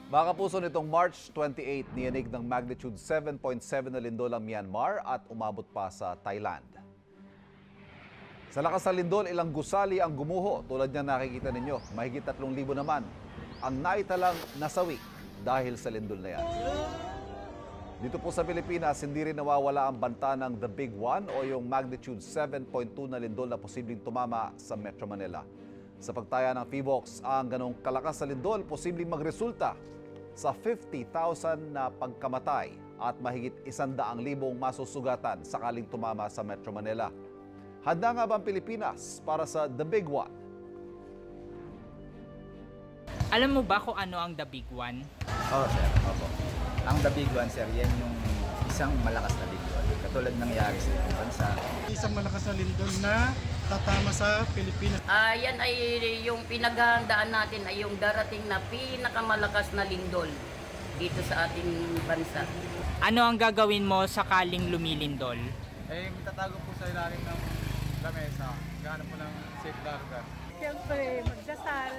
Mga kapuso, nitong March 28, niyanig ng magnitude 7.7 na lindol ang Myanmar at umabot pa sa Thailand. Sa lakas ng lindol, ilang gusali ang gumuho. Tulad niya nakikita ninyo, mahigit 3,000 naman ang naitalang nasawi dahil sa lindol na yan. Dito po sa Pilipinas, hindi rin nawawala ang banta ng The Big One o yung magnitude 7.2 na lindol na posibleng tumama sa Metro Manila. Sa pagtaya ng PHIVOLCS, ang ganong kalakas na lindol posibleng magresulta sa 50,000 na pagkamatay at mahigit 100,000 masusugatan sakaling tumama sa Metro Manila. Handa nga ba ang Pilipinas para sa The Big One? Alam mo ba kung ano ang The Big One? Oo, sir. Opo. Ang The Big One, sir, yan yung isang malakas na lindol. Katulad nangyari sa ibang bansa. Isang malakas na lindol na tatama sa Pilipinas. Yan ay yung pinaghahandaan natin ay yung darating na pinakamalakas na lindol dito sa ating bansa. Ano ang gagawin mo sakaling lumilindol? Magtatago po sa ilalim ng lamesa. Gahanap po ng safe na lugar. Siyempre, magdasal,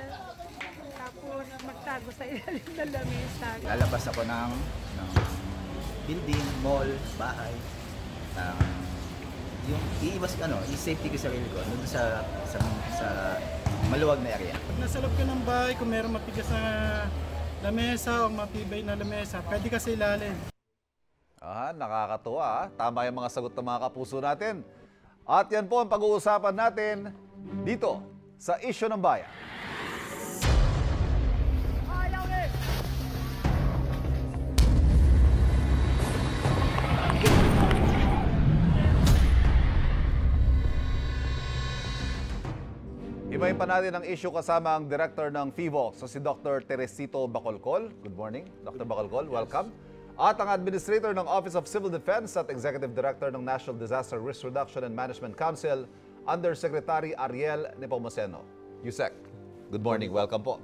tapos magtago sa ilalim ng lamesa. Lalabas ako ng building, mall, bahay. Yung iiwas i-safety ko sarili ko doon sa maluwag na area. Pag nasa loob ka ng bahay, kung meron matigas na lamesa o matibay na lamesa, pwede ka sa ilalim. Nakakatuwa. Tama yung mga sagot ng mga kapuso natin. At yan po ang pag-uusapan natin dito sa Isyu ng Bayan. Ibahin pa natin ang issue kasama ang director ng PHIVOLCS, si Dr. Teresito Bacolcol. Good morning, Dr. Bacolcol. Welcome. At ang administrator ng Office of Civil Defense at Executive Director ng National Disaster Risk Reduction and Management Council, Undersecretary Ariel Nepomuceno. Yusek, good morning. Welcome po.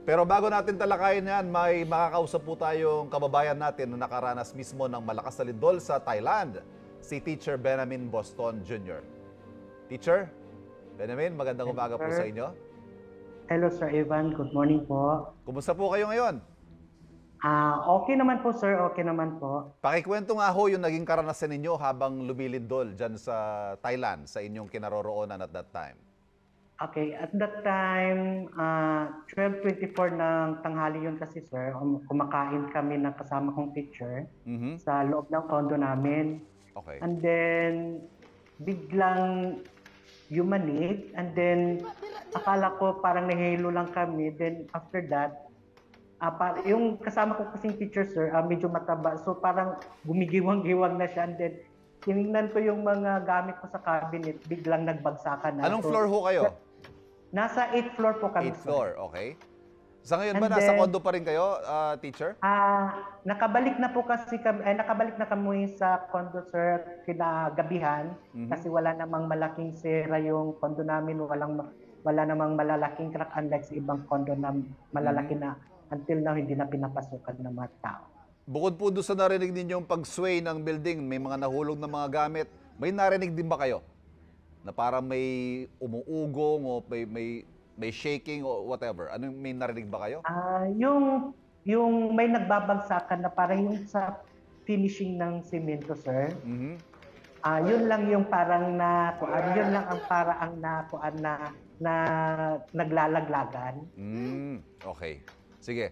Pero bago natin talakayin yan, may makakausap po tayong kababayan natin na nakaranas mismo ng malakas na lindol sa Thailand, si Teacher Benamin Boston Jr. Teacher Benamin, magandang umaga po sa inyo. Hello, Sir Ivan. Good morning po. Kumusta po kayo ngayon? Okay naman po, sir. Okay naman po. Pakikwento nga ho yung naging karanasan ninyo habang lumilindol dyan sa Thailand, sa inyong kinaroroonan at that time. Okay, at that time, 12:24 ng tanghali yun kasi, sir. Kumakain kami ng kasama kong teacher sa loob ng condo namin. Okay. And then, biglang yumanig. And then, akala ko parang nahihilo lang kami. Then, after that, yung kasama ko kasing teacher, sir, medyo mataba. So, parang gumigiwang-giwang na siya. And then, tinignan ko yung mga gamit ko sa cabinet. Biglang nagbagsakan na. Anong floor ho kayo? Nasa 8th floor po kami, 8th floor, okay. Sa ngayon ba, And nasa then, condo pa rin kayo, teacher? nakabalik na po kasi kami, nakabalik na kami sa condo, sir, kinagabihan. Kasi wala namang malaking sira yung condo namin. Wala namang malalaking crack unlike sa ibang condo na malalaki na until now hindi na pinapasukan ng mga tao. Bukod po doon sa narinig ninyong pag-sway ng building, may mga nahulog na mga gamit, may narinig din ba kayo? Na parang may umuugong o may shaking o whatever. Ano may narinig ba kayo? Yung may nagbabagsakan na parang yung sa finishing ng semento, sir. Yun lang yung parang yun lang ang parang na naglalaglagan. Okay. Sige.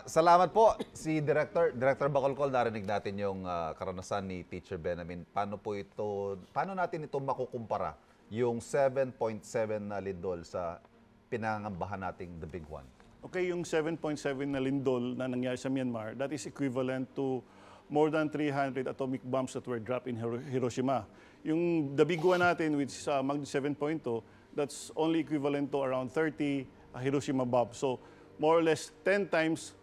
Salamat po si Director Bacolcol. Narinig natin yung karanasan ni Teacher Benamin. Paano natin ito makukumpara yung 7.7 na lindol sa pinangambahan nating The Big One? Okay, yung 7.7 na lindol na nangyari sa Myanmar, that is equivalent to more than 300 atomic bombs that were dropped in Hiroshima. Yung The Big One natin, which is magnitude 7.2, that's only equivalent to around 30 Hiroshima bombs. So, more or less 10 times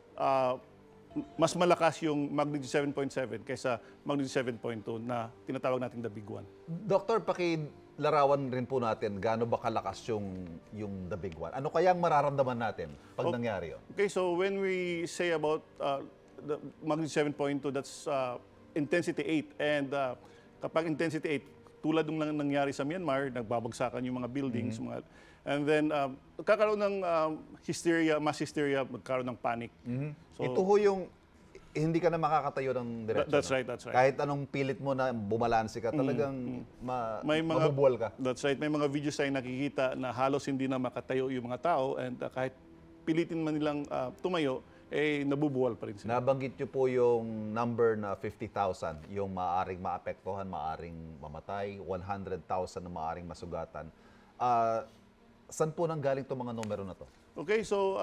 mas malakas yung magnitude 7.7 kaysa magnitude 7.2 na tinatawag natin The Big One. Doktor, pakilarawan rin po natin gaano ba kalakas yung The Big One. Ano kayang mararamdaman natin pag nangyari yun? Okay, so when we say about the magnitude 7.2, that's intensity 8. And kapag intensity 8, tulad ng nangyari sa Myanmar, nagbabagsakan yung mga buildings, mga And then, kakaroon ng hysteria, mass hysteria, magkaroon ng panic. So, Ito ho yung hindi ka na makakatayo ng diretso. That's no? right, that's right. Kahit anong pilit mo na bumalanse ka, talagang mabubuwal ka. That's right. May mga videos tayo nakikita na halos hindi na makatayo yung mga tao and kahit pilitin man nilang tumayo, nabubuwal pa rin sila. Nabanggit niyo po yung number na 50,000, yung maaring maapektuhan, maaring mamatay, 100,000 na maaring masugatan. Saan po nanggaling itong mga numero na to? Okay, so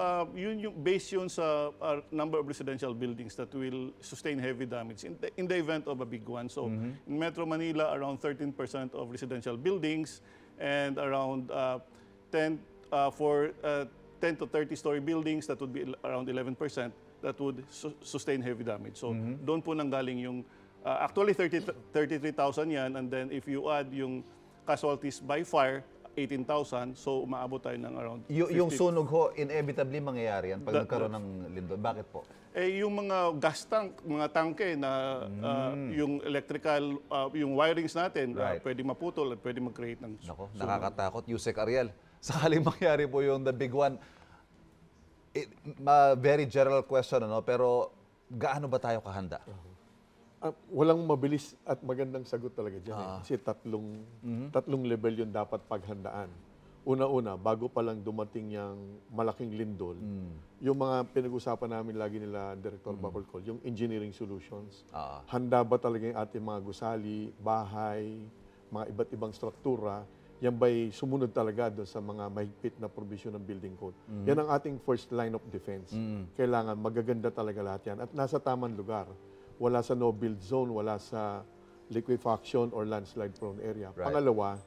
based yun sa number of residential buildings that will sustain heavy damage in the event of a big one. So in Metro Manila, around 13% of residential buildings and around 10 to 30-story buildings, that would be around 11% that would sustain heavy damage. So doon po nanggaling yung, actually 33,000 yan, and then if you add yung casualties by fire, 18,000, so umaabot tayo ng around 50. Yung sunog ho, inevitably mangyayari yan pag nagkaroon ng lindol. Bakit po? Yung mga gas tank, mga tangke na yung electrical, yung wirings natin, Right. pwede maputol at pwede mag-create ng Nako, sunog. nakakatakot. Yusek Ariel, sakaling mangyari po yung the big one, very general question, pero gaano ba tayo kahanda? Walang mabilis at magandang sagot talaga dyan. Kasi tatlong level yun dapat paghandaan. Una-una, bago pa lang dumating yung malaking lindol, yung mga pinag-usapan namin lagi nila, Director Bacolcol, yung engineering solutions. Handa ba talaga yung ating mga gusali, bahay, mga iba't ibang struktura, yan ba'y sumunod talaga doon sa mga mahigpit na provision ng building code. Yan ang ating first line of defense. Kailangan magaganda talaga lahat yan at nasa tamang lugar. Wala sa no-build zone, wala sa liquefaction or landslide-prone area. Right. Pangalawa,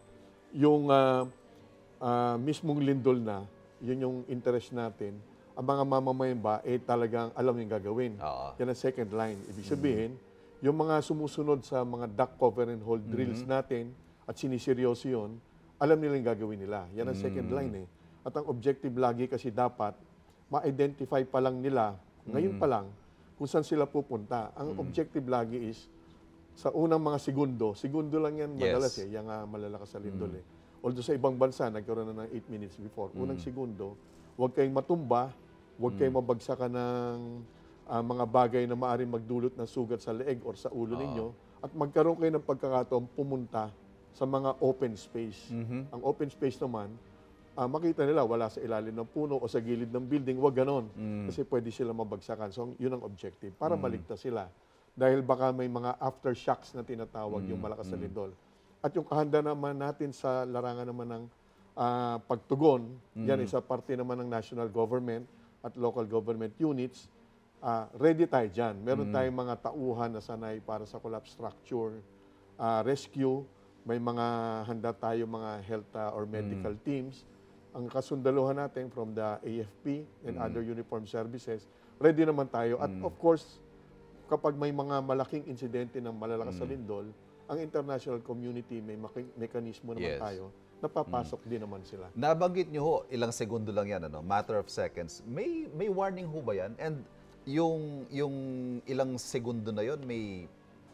yung mismong lindol na, yun yung interest natin, ang mga mamamayan ba, talagang alam yung gagawin. Yan ang second line. Ibig sabihin, yung mga sumusunod sa mga duct cover and hold drills natin at siniseryoso yun, alam nila yung gagawin nila. Yan ang second line eh. At ang objective lagi kasi dapat, ma-identify pa lang nila, ngayon pa lang, kung saan sila pupunta. Ang objective lagi is, sa unang mga segundo lang yan madalas yung malalakas sa lindol eh. Although sa ibang bansa, nagkaroon na ng 8 minutes before. Unang segundo, huwag kayong matumba, huwag kayong mabagsakan ng mga bagay na maaaring magdulot ng sugat sa leeg or sa ulo ninyo, at magkaroon kayo ng pagkakataon pumunta sa mga open space. Ang open space naman, makita nila wala sa ilalim ng puno o sa gilid ng building, wag ganon. Kasi pwede sila mabagsakan. So yun ang objective, para maligtas sila. Dahil baka may mga aftershocks na tinatawag yung malakas na lindol. At yung kahanda naman natin sa larangan naman ng pagtugon, yan isa parte naman ng national government at local government units. Ready tayo dyan. Meron tayong mga tauhan na sanay para sa collapse structure, rescue. May mga handa tayo mga health or medical teams. Ang kasundaluhan natin from the AFP and other uniform services, ready naman tayo. At of course, kapag may mga malaking insidente ng malalakas sa lindol, ang international community may mekanismo naman tayo, napapasok din naman sila. Nabanggit niyo ho, ilang segundo lang yan, matter of seconds. May warning ho ba yan? And yung ilang segundo na yon,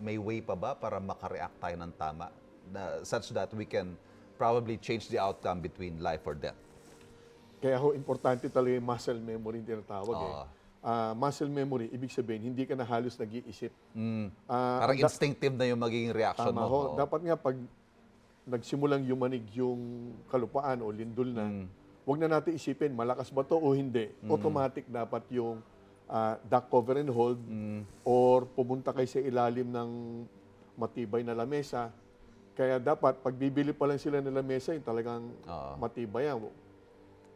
may way pa ba para makareact tayo ng tama? Such that we can probably change the outcome between life or death. Kaya ho, importante talaga yung muscle memory yung tinatawag muscle memory, ibig sabihin, hindi ka na halos nag-iisip. Parang instinctive na yung magiging reaction tama mo. Ho. Dapat nga pag nagsimulang yumanig yung kalupaan o lindol na, huwag na natin isipin, malakas ba to o hindi. Automatic dapat yung duct cover and hold or pumunta kayo sa ilalim ng matibay na lamesa. Kaya dapat, pag bibili pa lang sila ng lamesa, yung talagang matibay yan.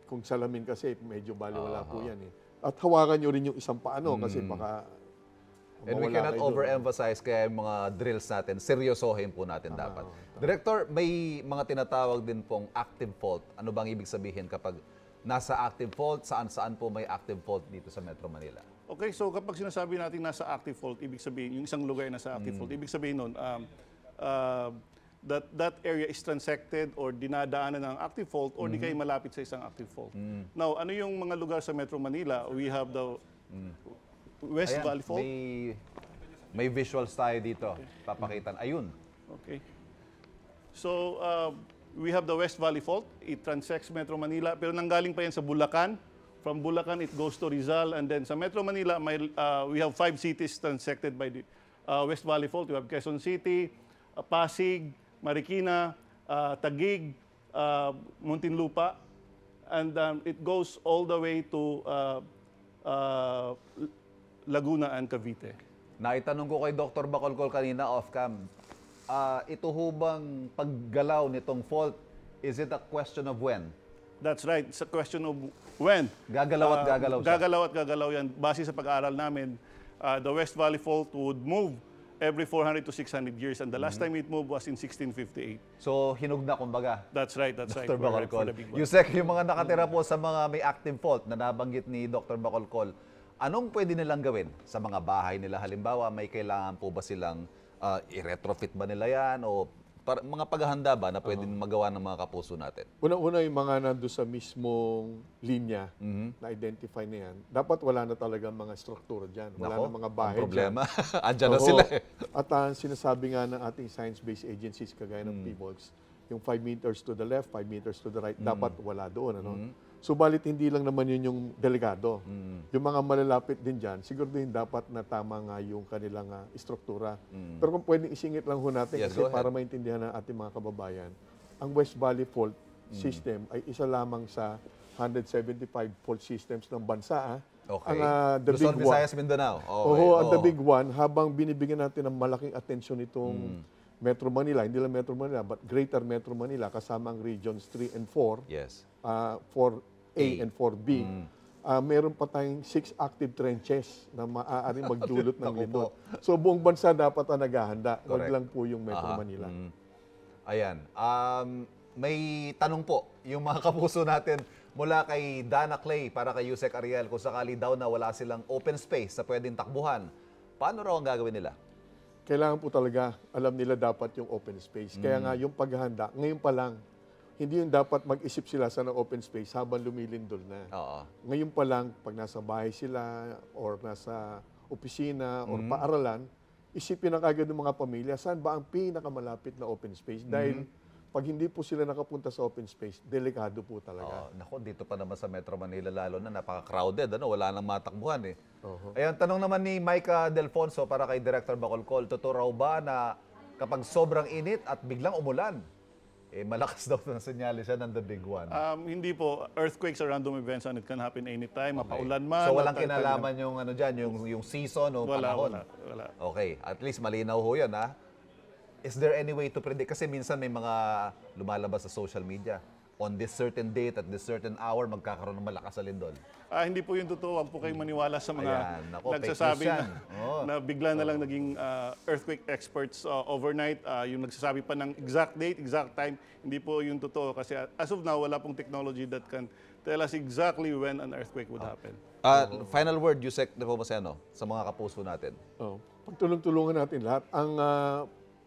Kung salamin kasi, medyo baliwala po yan eh. At hawakan nyo rin yung isang paano kasi baka And we cannot overemphasize kaya yung mga drills natin, seryosohin po natin dapat. Director, may mga tinatawag din pong active fault. Ano bang ibig sabihin kapag nasa active fault, saan-saan po may active fault dito sa Metro Manila? Okay, so kapag sinasabi natin nasa active fault, ibig sabihin, yung isang lugar nasa active fault, ibig sabihin nun, that area is transected or dinadaanan ng active fault or di kayo malapit sa isang active fault. Now, ano yung mga lugar sa Metro Manila? We have the West Valley Fault. May visuals tayo dito. Papakitan. Ayun. Okay. So, we have the West Valley Fault. It transects Metro Manila, pero nanggaling pa yan sa Bulacan. From Bulacan, it goes to Rizal. And then sa Metro Manila, we have 5 cities transected by the West Valley Fault. We have Quezon City, Pasig, Marikina, Taguig, Muntinlupa. And it goes all the way to Laguna and Cavite. Naitanong ko kay Dr. Bacolcol kanina off-cam, ito ho bang paggalaw nitong fault, is it a question of when? That's right. It's a question of when. Gagalaw at gagalaw siya. Gagalaw at gagalaw yan. Base sa pag-aaral namin, the West Valley Fault would move every 400 to 600 years. And the last time it moved was in 1658. So, hinug na kumbaga. That's right, that's right. Dr. We're ready for Bacolcol. the big one. Yusek, yung mga nakatira po sa mga may active fault na nabanggit ni Dr. Bacolcol, anong pwede nilang gawin sa mga bahay nila? Halimbawa, may kailangan po ba silang i-retrofit ba nila yan? O mga paghahanda ba na pwedeng magawa ng mga kapuso natin? Unang-una yung mga nando sa mismong linya na identify na yan, dapat wala na talaga mga struktura dyan. Wala Nako, na mga bahay ang problema. dyan. Andyan na Oo. sila eh. At sinasabi nga ng ating science-based agencies kagaya ng PMOLS, yung 5 meters to the left, 5 meters to the right, dapat wala doon. Ano? Subalit hindi lang naman yun yung delikado. Yung mga malalapit din dyan, siguro din dapat na tama nga yung kanilang struktura. Pero kung pwedeng isingit lang ho natin, Yes, kasi go ahead. para maintindihan ng ating mga kababayan, ang West Valley Fault System ay isa lamang sa 175 fault systems ng bansa. Okay. Ang the Luzon, big one, Visayas, Mindanao. Okay. Oo, ang the big one, habang binibigyan natin ng malaking atensyon itong Metro Manila, hindi lang Metro Manila, but Greater Metro Manila, kasama ang Regions 3 and 4, Yes. 4A and 4B, meron pa tayong 6 active trenches na maaaring magdulot ng Naku lindol. po. So buong bansa dapat ang naghahanda, wag Correct. lang po yung Metro Manila. Ayan. May tanong po, yung mga kapuso natin mula kay Dana Clay para kay Yusek Ariel, kung sakali daw na wala silang open space sa pwedeng takbuhan, paano raw ang gagawin nila? Kailangan po talaga, alam nila dapat yung open space. Kaya nga yung paghahanda, ngayon pa lang, hindi yung dapat mag-isip sila sa ng open space habang lumilindol na. Oo. Ngayon pa lang, pag nasa bahay sila or nasa opisina or paaralan, isipin na kagad ng mga pamilya, saan ba ang pinakamalapit na open space? Dahil pag hindi po sila nakapunta sa open space, delikado po talaga. Nako, dito pa naman sa Metro Manila lalo na napaka-crowded, wala nang matakbuhan eh. Ayan, tanong naman ni Micah Delfonso para kay Director Bacolcol, totoo raw ba na kapag sobrang init at biglang umulan, malakas daw na senyales siya ng the big one? Hindi po. Earthquakes are random events and it can happen anytime. Mapaulan man. So walang at- kinalaman yung ano dyan, yung season o panahon? Wala. Okay, at least malinaw ho yan ha. Is there any way to predict? Kasi minsan may mga lumalabas sa social media. On this certain date, at this certain hour, magkakaroon ng malakas na lindol. Hindi po yung totoo. Huwag po kayong maniwala sa mga Ayan, nako, nagsasabi fake news yan. na bigla na lang naging earthquake experts overnight. Yung nagsasabi pa ng exact date, exact time, hindi po yung totoo. Kasi as of now, wala pong technology that can tell us exactly when an earthquake would happen. Final word, Yusek Nepomuceno, sa mga kapuso natin. Pagtulong-tulungan natin lahat.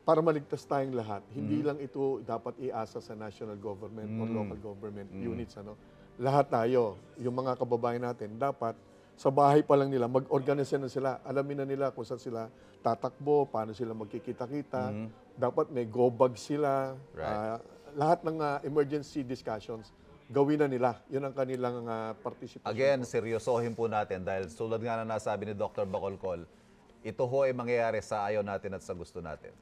Para maligtas tayong lahat, hindi lang ito dapat iasa sa national government or local government units. Lahat tayo, yung mga kababayan natin, dapat sa bahay pa lang nila, mag-organize na sila. Alamin na nila kung saan sila tatakbo, paano sila magkikita-kita. Dapat may go-bag sila. Right. Lahat ng emergency discussions, gawin na nila. Yun ang kanilang participation. Again, seryosohin po natin dahil tulad nga na nasabi ni Dr. Bacolcol, ito ho ay mangyayari sa ayaw natin at sa gusto natin.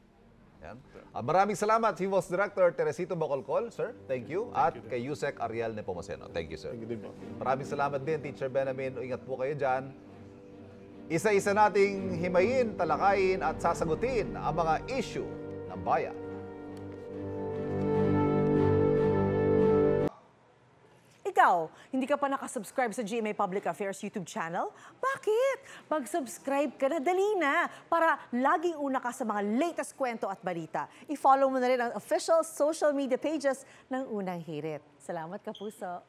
Yan. Maraming salamat, Hivos Director Teresito Bacolcol, sir. Thank you. At kay Yusek Ariel Nepomuceno. Thank you, sir. Thank you din po. Maraming salamat din, Teacher Benamin. Ingat po kayo dyan. Isa-isa nating himayin, talakayin at sasagutin ang mga issue ng bayan. Ikaw, hindi ka pa nakasubscribe sa GMA Public Affairs YouTube channel? Bakit? Mag-subscribe ka na, dali na, para laging una ka sa mga latest kwento at balita. I-follow mo na rin ang official social media pages ng Unang Hirit. Salamat, Kapuso.